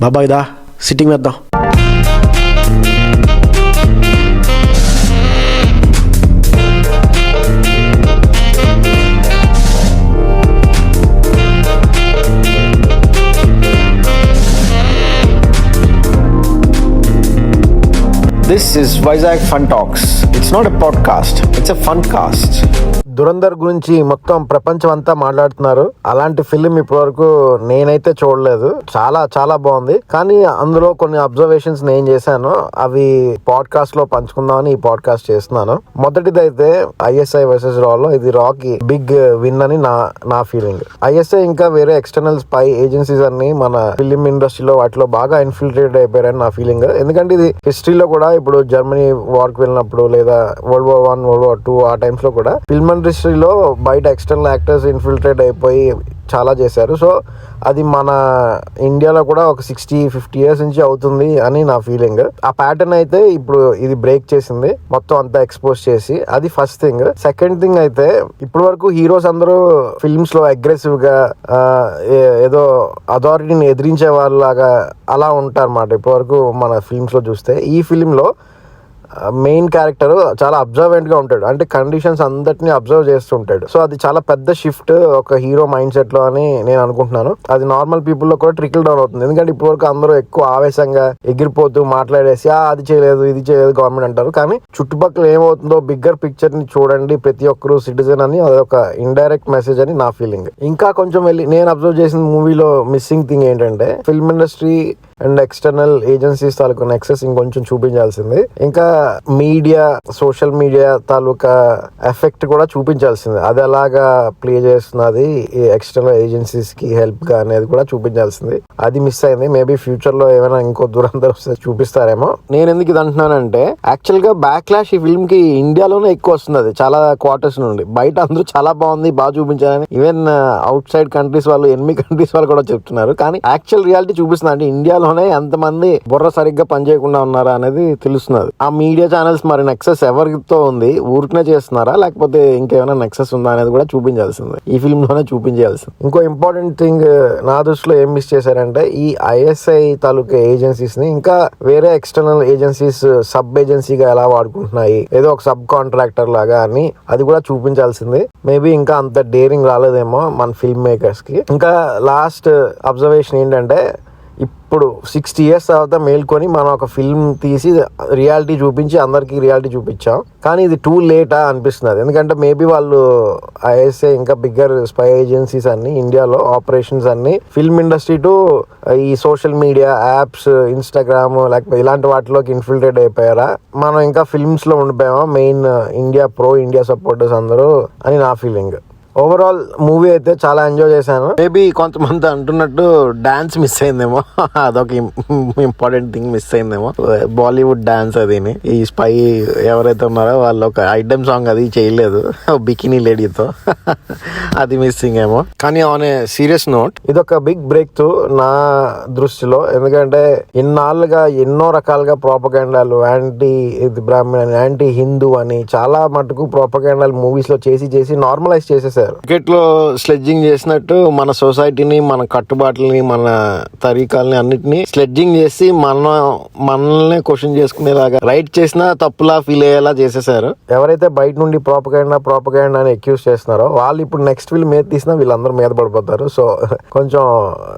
బాబాయ్ దా సిట్టింగ్ వేద్దాం. This is Vizag Fun Talks. It's not a podcast, it's a fun cast. Dhurandhar గురించి మొత్తం ప్రపంచం అంతా మాట్లాడుతున్నారు. అలాంటి ఫిలిం ఇప్పటివరకు నేనైతే చూడలేదు. చాలా చాలా బాగుంది. కానీ అందులో కొన్ని అబ్జర్వేషన్స్ నేను చేశాను, అవి పాడ్కాస్ట్ లో పంచుకుందామని ఈ పాడ్కాస్ట్ చేస్తున్నాను. మొదటిదైతే ఐఎస్ఐ వర్సెస్ రాలో ఇది రాకి బిగ్ విన్ అని నా ఫీలింగ్. ఐఎస్ఐ ఇంకా వేరే ఎక్స్టర్నల్ స్పై ఏజెన్సీస్ అన్ని మన ఫిలిం ఇండస్ట్రీలో వాటిలో బాగా ఇన్ఫిల్ట్రేట్ అయిపోయారని నా ఫీలింగ్. ఎందుకంటే ఇది హిస్టరీలో కూడా ఇప్పుడు జర్మనీ వార్కి వెళ్ళినప్పుడు లేదా వరల్డ్ వార్ 1 వరల్డ్ వార్ 2 ఆ టైమ్స్ లో కూడా ఫిల్మ్ ఇండస్ట్రీలో బయట ఎక్స్టర్నల్ యాక్టర్స్ ఇన్ఫిల్ట్రేట్ అయిపోయి చాలా చేశారు. సో అది మన ఇండియాలో కూడా ఒక 60-50 years నుంచి అవుతుంది అని నా ఫీలింగ్. ఆ ప్యాటర్న్ అయితే ఇప్పుడు ఇది బ్రేక్ చేసింది, మొత్తం అంతా ఎక్స్పోజ్ చేసి. అది ఫస్ట్ థింగ్. సెకండ్ థింగ్ అయితే ఇప్పటి వరకు హీరోస్ అందరూ ఫిల్మ్స్ లో అగ్రెసివ్ గా ఏదో అథారిటీని ఎదిరించే వాళ్ళలాగా అలా ఉంటారు అన్నమాట ఇప్పటి వరకు మన ఫిల్మ్స్ లో చూస్తే. ఈ ఫిలిం లో మెయిన్ క్యారెక్టర్ చాలా అబ్జర్వెంట్ గా ఉంటాడు, అంటే కండిషన్స్ అందరినీ అబ్జర్వ్ చేస్తుంటాడు. సో అది చాలా పెద్ద షిఫ్ట్ ఒక హీరో మైండ్ సెట్ లో అని నేను అనుకుంటున్నాను. అది నార్మల్ పీపుల్ లో కూడా ట్రికిల్ డౌన్ అవుతుంది. ఎందుకంటే ఇప్పటివరకు అందరూ ఎక్కువ ఆవేశంగా ఎగిరిపోతూ మాట్లాడేసి అది చేయలేదు ఇది చేయలేదు గవర్నమెంట్ అంటారు. కానీ చుట్టుపక్కల ఏమవుతుందో బిగ్గర్ పిక్చర్ ని చూడండి, ప్రతి ఒక్కరు సిటిజన్ అని అదొక ఇండైరెక్ట్ మెసేజ్ అని నా ఫీలింగ్. ఇంకా కొంచెం వెళ్ళి నేను అబ్జర్వ్ చేసిన మూవీలో మిస్సింగ్ థింగ్ ఏంటంటే film industry and external agencies taluka nexus ఇంకొంచెం చూపించాల్సింది. ఇంకా మీడియా, సోషల్ మీడియా తాలూకా ఎఫెక్ట్ కూడా చూపించాల్సింది. అది ఎలాగా ప్లే చేస్తున్నది ఈ ఎక్స్టర్నల్ ఏజెన్సీస్ కి హెల్ప్ గా అనేది కూడా చూపించాల్సింది. అది మిస్ అయింది. మేబీ ఫ్యూచర్ లో ఏమైనా ఇంకో దురంధర్ వస్తే చూపిస్తారేమో. నేను ఎందుకు ఇది అంటున్నానంటే యాక్చువల్ గా బ్యాక్లాష్ ఈ ఫిల్మ్ కి ఇండియాలోనే ఎక్కువ వస్తుంది. అది చాలా క్వార్టర్స్ నుండి. బయట అందరూ చాలా బాగుంది, బాగా చూపించారని ఈవెన్ అవుట్ సైడ్ కంట్రీస్ వాళ్ళు, ఎనిమి కంట్రీస్ వాళ్ళు కూడా చెప్తున్నారు. కానీ యాక్చువల్ రియాలిటీ చూపిస్తుంది అంటే ఇండియాలోనే ఎంతమంది బుర్ర సరిగ్గా పనిచేయకుండా ఉన్నారా అనేది తెలుస్తున్నది. ఆ మీడియా ఛానల్స్ మరి నెక్సెస్ ఎవరితో ఉంది, ఊరికనే చేస్తున్నారా లేకపోతే ఇంకేమైనా నెక్సెస్ ఉందా అనేది కూడా చూపించాల్సింది, ఈ ఫిల్మ్ లోనే చూపించాల్సింది. ఇంకో ఇంపార్టెంట్ థింగ్ నా దృష్టిలో ఏం మిస్ చేశారంటే ఈ ఐఎస్ఐ తాలూకా ఏజెన్సీస్ ని ఇంకా వేరే ఎక్స్టర్నల్ ఏజెన్సీస్ సబ్ ఏజెన్సీగా ఎలా వాడుకుంటున్నాయి, ఏదో ఒక సబ్ కాంట్రాక్టర్ లాగా అని అది కూడా చూపించాల్సింది. మేబీ ఇంకా అంత డేరింగ్ రాలేదేమో మన ఫిల్మ్ మేకర్స్ కి. ఇంకా లాస్ట్ అబ్జర్వేషన్ ఏంటంటే ఇప్పుడు 60 years తర్వాత మేల్కొని మనం ఒక ఫిల్మ్ తీసి రియాలిటీ చూపించి అందరికి రియాలిటీ చూపించాం. కానీ ఇది టూ లేటా అనిపిస్తున్నది. ఎందుకంటే మేబీ వాళ్ళు ఐఎస్ఐ ఇంకా బిగ్గర్ స్పై ఏజెన్సీస్ అన్ని ఇండియాలో ఆపరేషన్స్ అన్ని ఫిల్మ్ ఇండస్ట్రీ టు ఈ సోషల్ మీడియా యాప్స్, ఇన్స్టాగ్రామ్ లేకపోతే ఇలాంటి వాటిలోకి ఇన్ఫిల్ట్రేట్ అయిపోయారా, మనం ఇంకా ఫిల్మ్స్ లో ఉండిపోయామా మెయిన్ ఇండియా సపోర్టర్స్ అందరూ అని నా ఫీలింగ్. ఓవరాల్ మూవీ అయితే చాలా ఎంజాయ్ చేశాను. మేబీ కొంతమంది అంటున్నట్టు డాన్స్ మిస్ అయిందేమో, అదొక ఇంపార్టెంట్ థింగ్ మిస్ అయిందేమో. బాలీవుడ్ డాన్స్ అది ఈ స్పై ఎవరైతే ఉన్నారో వాళ్ళు ఒక ఐటమ్ సాంగ్ అది చేయలేదు బికినీ లేడీతో, అది మిస్సింగ్ ఏమో. కానీ ఆన్ ఏ సీరియస్ నోట్ ఇదొక బిగ్ బ్రేక్ త్రూ నా దృష్టిలో. ఎందుకంటే ఇన్నాళ్ళుగా ఎన్నో రకాలుగా ప్రోపగండాలు, యాంటీ బ్రాహ్మణ్, యాంటీ హిందూ అని చాలా మటుకు ప్రోపగండాలు మూవీస్ లో చేసి నార్మలైజ్ చేసేసారు. క్రికెట్ లో స్లెడ్జింగ్ చేసినట్టు మన సొసైటీని, మన కట్టుబాట్లని, మన తరీకాలని అన్నిటినీ స్లెడ్జింగ్ చేసి మనల్ని క్వశ్చన్ చేసుకునేలాగా రైట్ చేసినా తప్పులా ఫీల్ అయ్యేలా చేసేసారు. ఎవరైతే బయట నుండి ప్రోపగండా అని అక్యూజ్ చేస్తున్నారో వాళ్ళు ఇప్పుడు నెక్స్ట్ ఫిల్మ్ ఏది తీసినా వీళ్ళందరూ మీద పడిపోతారు. సో కొంచెం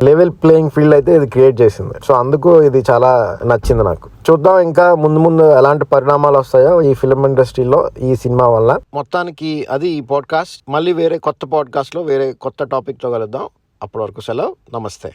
లెవెల్ ప్లేయింగ్ ఫీల్డ్ అయితే ఇది క్రియేట్ చేసింది. సో అందుకు ఇది చాలా నచ్చింది నాకు. చూద్దాం ఇంకా ముందు ఎలాంటి పరిణామాలు వస్తాయో ఈ ఫిల్మ్ ఇండస్ట్రీలో ఈ సినిమా వల్ల. మొత్తానికి అది ఈ పాడ్కాస్ట్. మళ్ళీ వేరే కొత్త పాడ్కాస్ట్ లో వేరే కొత్త టాపిక్ తో కలుద్దాం. అప్పటి వరకు సెలవు, నమస్తే.